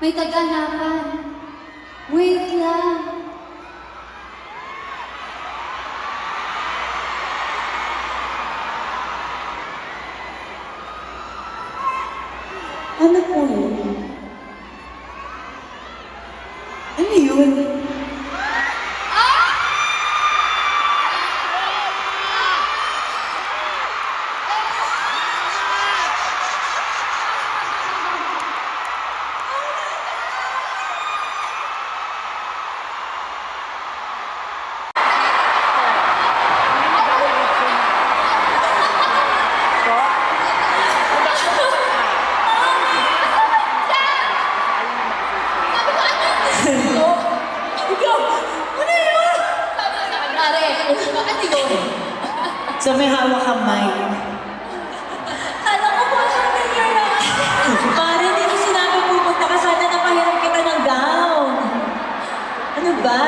May kaganapan. Wait lang. Ano po yun? Ano yun? So may hawak kang mic. Kala ko po siya nangyayari. Pare, hindi mo sinabi pupunta ka sana na pahiram kita ng gown. Ano ba?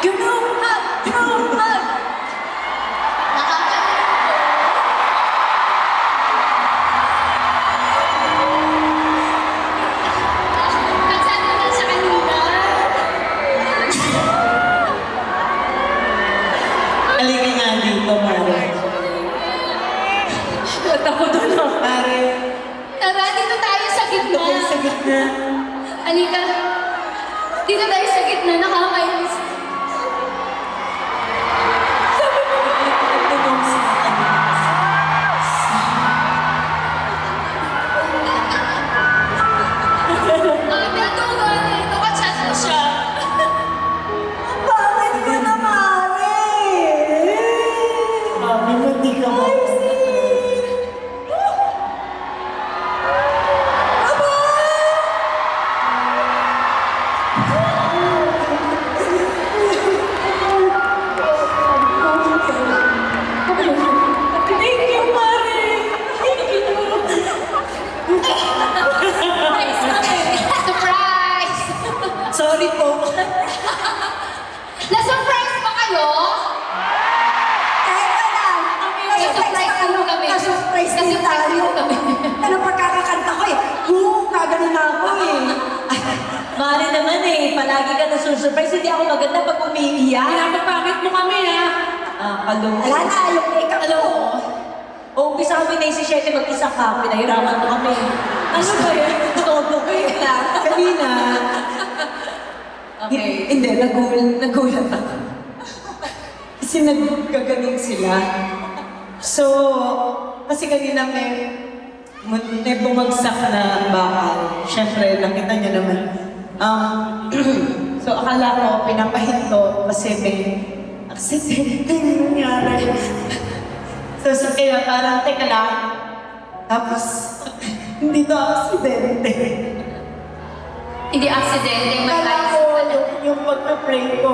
Group hug! Group hug! Kasama na siya kanina. Halika nga dito, Mare. Ba't ako doon ako? Mare, Tara, dito tayo sa gitna. ito kayo sa gitna. Halika. Dito tayo sa gitna, nakakainis. Tulong sa kanila. Pinaturuan eh. Nakachat mo siya. Bakit ko na, Mare? Mami, hindi ka ba? Thank you, Mare. Surprise kami. Surprise! Sorry po. Na-surprise ba kayo? Kahit wala, Na-surprise mo kami. na-surprise din Na-surprise tayo. mo kami. Ano pagkakakanta ko eh? Gagano na ako eh. Mare naman eh, palagi ka nasusurprise. Hindi ako maganda pag umiiyak. Pinapapangit mo kami ha. Kalungkot. Wala na, yung makeup Alam mo. mo, umpisa kami na 17, mag-isa ka, pinahirapan mo kami. Ano ba yan? Todo ko yun lang. Kanina. Okay. Hindi, nagulat ako. Kasi nagkagaling sila. So, kasi kanina may bumagsak na bakal. Siyempre, nakita niyo naman. So, akala ko, pinapahinto kasi may aksidente nangyari. So, kaya parang, teka lang. Tapos, hindi to aksidente. Hindi aksidente, may Kala ko, yung pagka-pray ko,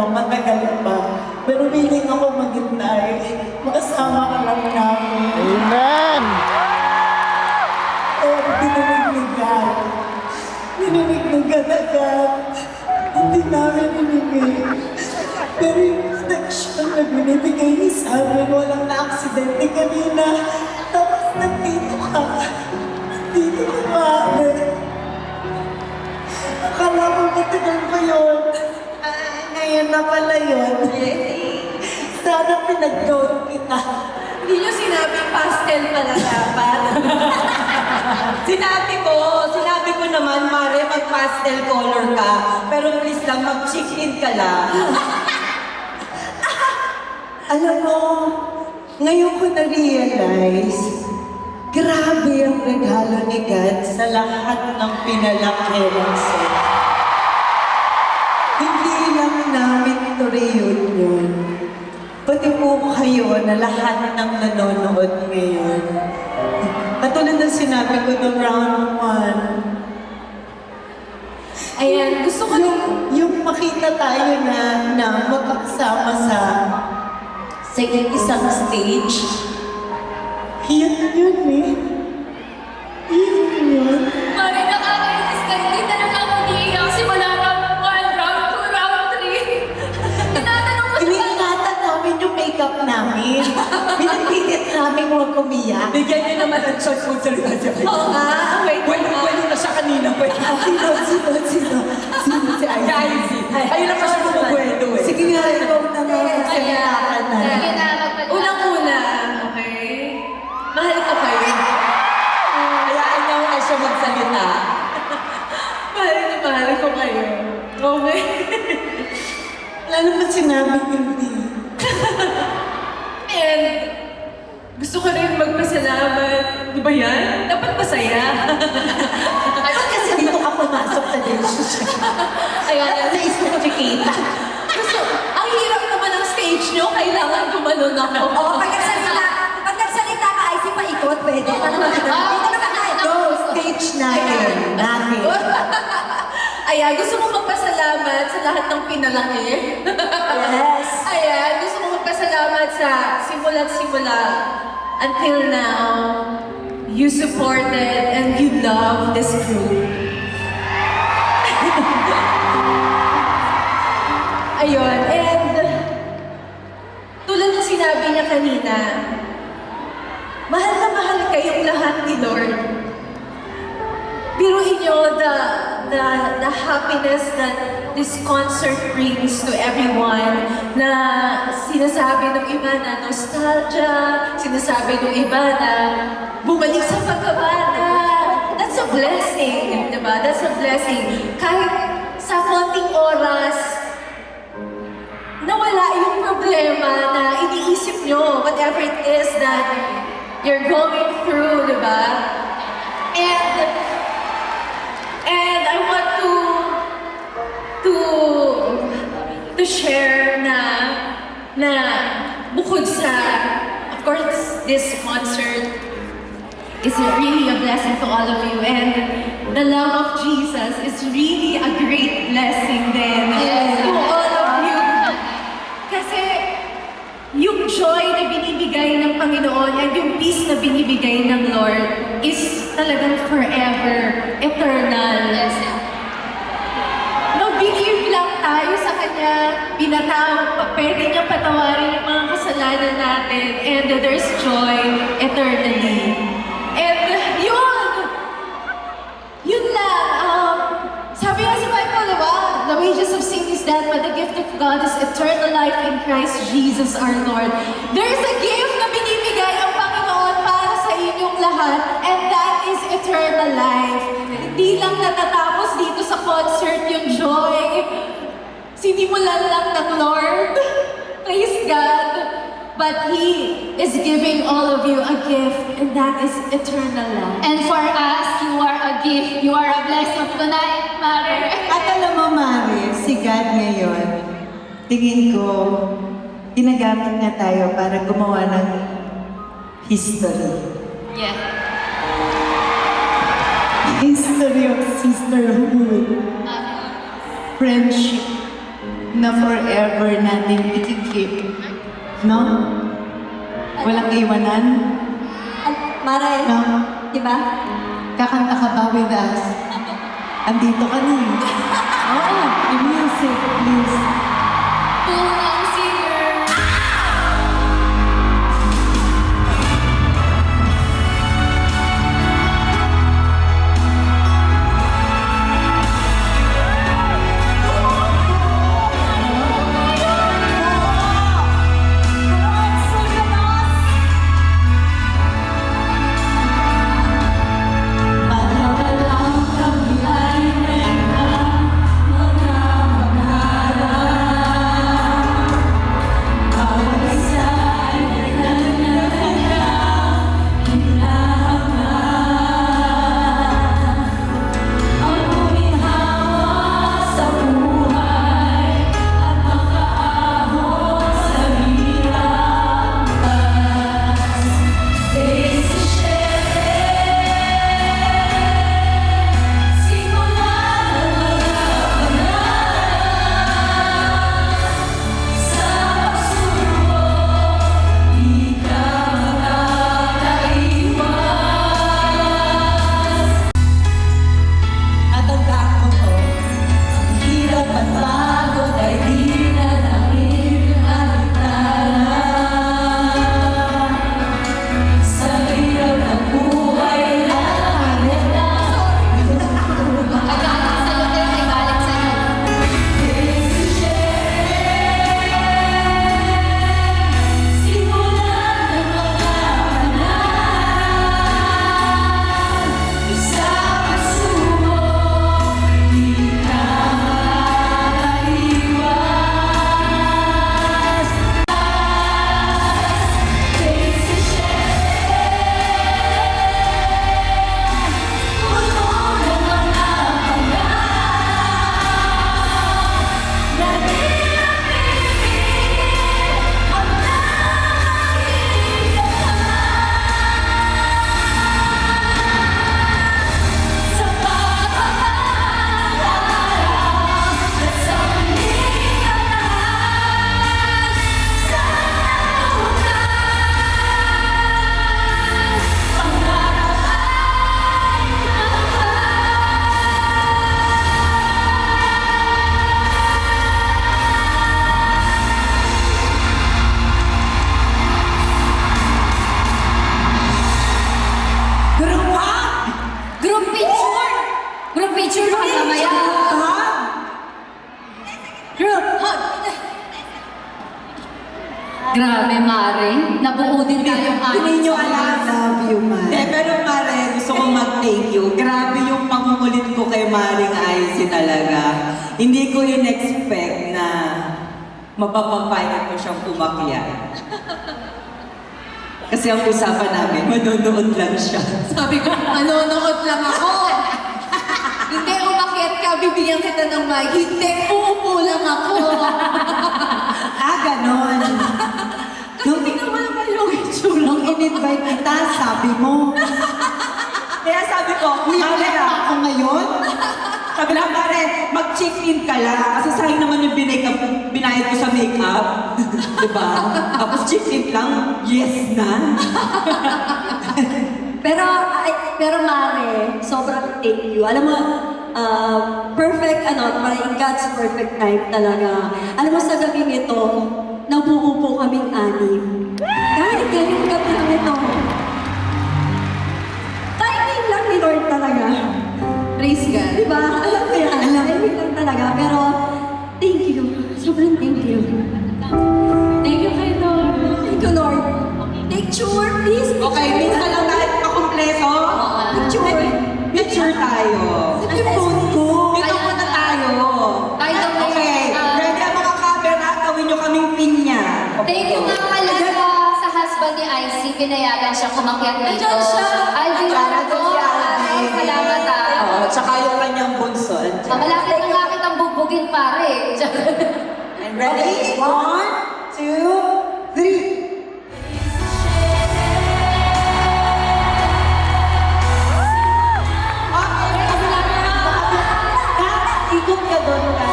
matagal pa. Pero willing ako maghintay. Makasama ka lang namin. Amen! Oh, dinamignigan. Dinamignigan agad. Hindi namin inigay. Pero yung protection na binibigay niya sa amin, walang na-aksidente kanina. Tapos nandito ka. Nandito ka, Mare. Akala ko matagal pa yun. Ngayon na pala yun. Sana pinag-gown kita. Hindi nyo sinabi pastel pala dapat. Sinabi ko naman, Mare, mag-pastel color ka. Pero please lang, mag-chicken ka lang. Alam mo, ngayon ko na-realize, grabe ang regalo ni God sa lahat ng pinalaki ng set. Hindi lang namin ito reunion. Pati po kayo na lahat ng nanonood ngayon. Katulad ng sinabi ko noong round 1, Ayan, gusto ko yung makita tayo na magkakasama sa isang stage, yun eh. Yun. Mari, nakakainis ka. Hindi talaga ako umiiyak. Simula round 1, round 2, round 3. Tinatanong mo sa Iniingatan namin yung makeup namin. Pinipilit sinabing huwag umiyak. Bigyan niyo naman ng chance magsalita siya. Oo nga, wait Pwede na siya kanina. Pwede. Sino? Si Ivy. Ayun lang kasi kumagwento eh. Sige nga, ikaw naman. Magsalita ka na. Sige na, magpatapos. Unang-una, okay? Mahal ko kayo. Hayaan niyo na siya magsalita. Mahal ko kayo. Okay? Wala naman sinabi hindi. And gusto ko rin magpasalamat. Di ba yan? Dapat masaya. Bakit kasi dito ka pumasok sa relationship? Ayan, Naisip ko kita. gusto, ang hirap naman ng stage nyo, kailangan gumanon ako. Oo, pag nagsalita ka, ay si paikot, pwede. Go, stage natin. Ayan, gusto ko magpasalamat sa lahat ng pinalaki. Yes. Ayan, gusto ko magpasalamat sa simula't simula until now. You supported and you love this group. Ayun, and tulad ng sinabi niya kanina, mahal na mahal kayong lahat ni Lord. Biruin niyo the happiness that this concert brings to everyone, na sinasabi ng iba na nostalgia, sinasabi ng iba na bumalik sa pagkabata. That's a blessing, di ba? That's a blessing. Kahit sa konting oras, nawala yung problema na iniisip nyo, whatever it is that you're going through, di ba? And I want to share na bukod sa, of course, this concert is really a blessing to all of you, and the love of Jesus is really a great blessing then to all of you. Kasi yung joy na binibigay ng Panginoon and yung peace na binibigay ng Lord is talagang forever, eternal. Mag-believe lang tayo sa Kanya, pwede niya patawarin yung mga kasalanan natin, and there's joy eternally. And yun lang. Sabi nga sa Bible, diba? The wages of sin is death, but the gift of God is eternal life in Christ Jesus our Lord. There's a gift na binibigay ang Panginoon para sa inyong lahat, and that is eternal life. Hindi lang natatapos dito sa concert yung joy. Sinimulan lang ng Lord. Praise God. But He is giving all of you a gift, and that is eternal life. And for us, you are a gift. You are a blessing tonight, Mother. At alam mo, Mari, si God ngayon, tingin ko, ginagamit niya tayo para gumawa ng history. Yeah. History of sisterhood. Friendship na forever natin ikikip. No? Walang iwanan? Mare, No? di ba? Kakanta ka ba with us? Andito ka na eh. Oo, yung music, please. Tunang singer. Malalang kamay ka, mga pangarap. Picture mo mamaya. Group hug. Grabe, Mare. Nabuo din tayong Hindi nyo alam. Love you, man. Hindi, pero Mare, gusto kong mag-thank you. Grabe yung pangungulit ko kay Maring Icy talaga. Hindi ko in-expect na mapapapayag ko siyang umakyat. Kasi ang usapan namin, manonood lang siya. Sabi ko, manonood lang ako. Hindi, umakyat ka, bibigyan kita ng mic. Hindi, uupo lang ako. Ganon. Kasi tingnan mo naman yung itsura. Nung in-invite kita, sabi mo, Kaya sabi ko, uyalit Mare, ako ngayon? sabi lang, Mare, mag-check in ka lang. Kasi sayang naman yung binayad ko sa makeup. Diba? Tapos check in lang, yes na. Pero Mare, sobrang thank you. Alam mo, perfect, parang God's perfect time talaga. Alam mo, sa gabing ito, nabuo po kaming anim. Kahit ganyung gabi lang ito. Timing lang ni Lord talaga. Praise God. Diba? Alam ko yan. Timing lang talaga. Pero, thank you. Sobrang thank you. Thank you kay Lord. Thank you, Lord. Picture, please. Okay, minsan lang tayo makumpleto. Picture. Picture tayo. Saan yung phone ko? Dito muna tayo. Tayo, Okay, ready ang mga camera? Gawin nyo kaming pinya. Thank you nga pala sa husband ni Icy. Pinayagan siya kumakyat dito. Nandiyan siya. Alvin, salamat Oo, tsaka yung kanyang bunso. Malapit na nga kitang bugbugin, pare. And ready? 1, 2, 3. Ikot ka doon ka.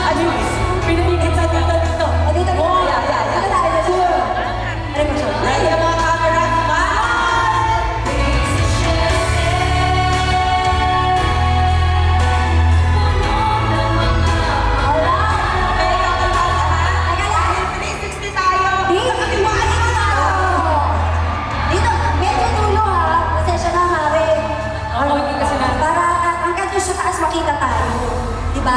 Ano yun? Pinamigit sa dito. Dito, dito. Dito tayo. Ready ang mga camera? Smile! Okay, kapal ba lahat? 360 tayo. Dito, medyo dulo ha. Pasensya na, Mare. Para hanggang doon sa taas makita tayo. Diba?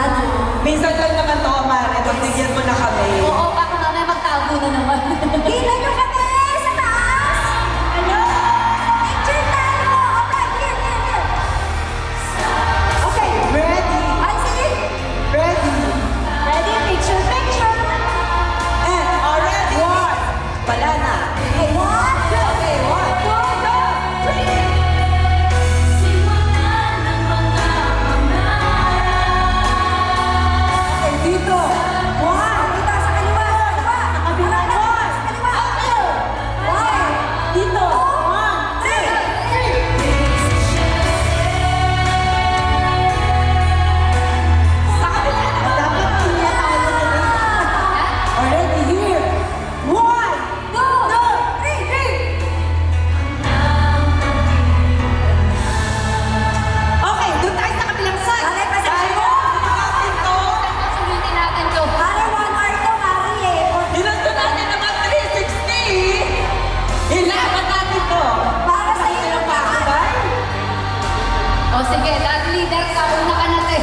Minsan lang naman to, Mare. Pagbigyan mo na kami. Oo, baka mamaya magtago na naman. Kita nyo kami sa taas! Ano? Picture tayo! Okay, here. Okay. Ready? Ay, sige. Ready? Ready? Picture. And already, wala na. Okay, 1, 2, Okay, 1, 2, 3. Okay, dito. 1. Dito, sa kaliwa. Sa kabila. Sa kaliwa. 1. Dito. 1, 2. Sa kabila na. Dapat pinya tayo today. Already here. 1, 2, 3. Okay, doon tayo sa kabilang side. Mare, pasensya Tayo, na. natin to. Sulitin natin to. Mare, 1 hour to, Mare eh. Ginusto natin naman 360. Ilaban natin to. Para sa iyo Ang lang pakibay. O sige, dad leader ka, una ka natin.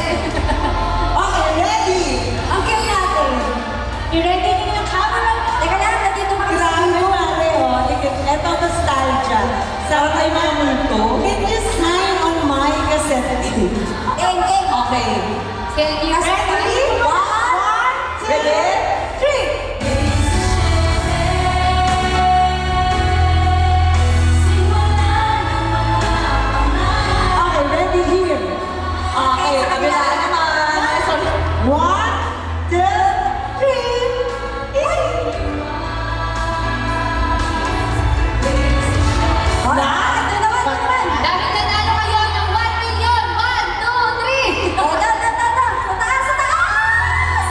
Okay, ready. Okay natin. You ready din yung camera? Teka lang, nandito Grabe, makasama. Mare, oh. Ito nostalgia. Sarap tayo mga multo. Can you sign on my cassette tape? Okay. Can you Ready? 1, 2, Ready? 3. Okay, ready here. Okay, kabila naman. Sorry. 1, 2, 3. Ito naman. Dahil nanalo kayo ng 1 million! 1, 2, 3! Oh, da. Sa taas, sa taas!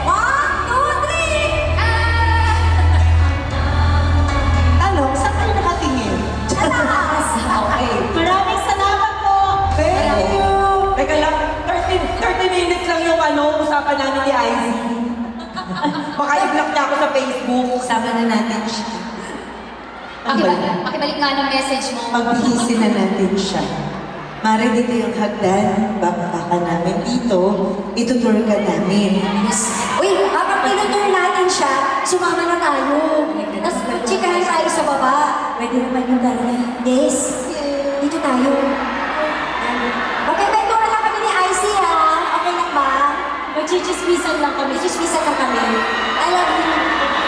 1, 2, 3. Tanong, saan kayo nakatingin? Sa taas. Okay. Maraming salamat po. Thank you. Teka lang, 30 minutes lang yung usapan namin ni Icy. Baka i-block niya ako sa Facebook. Sama na natin siya. Pakibalik nga ng message mo. Pagbihisin na natin siya. Mare, dito yung hagdan. Baka namin dito. Itutur ka namin. Uy, habang tinutur natin siya, sumama na tayo. Tapos chikahan tayo sa baba. Pwede naman yung dalawa. Yes. Dito tayo. Okay, kwentuhan lang kami ni IC ha. Okay lang ba? Magchichismisan lang kami. Chismisan lang kami. I love you.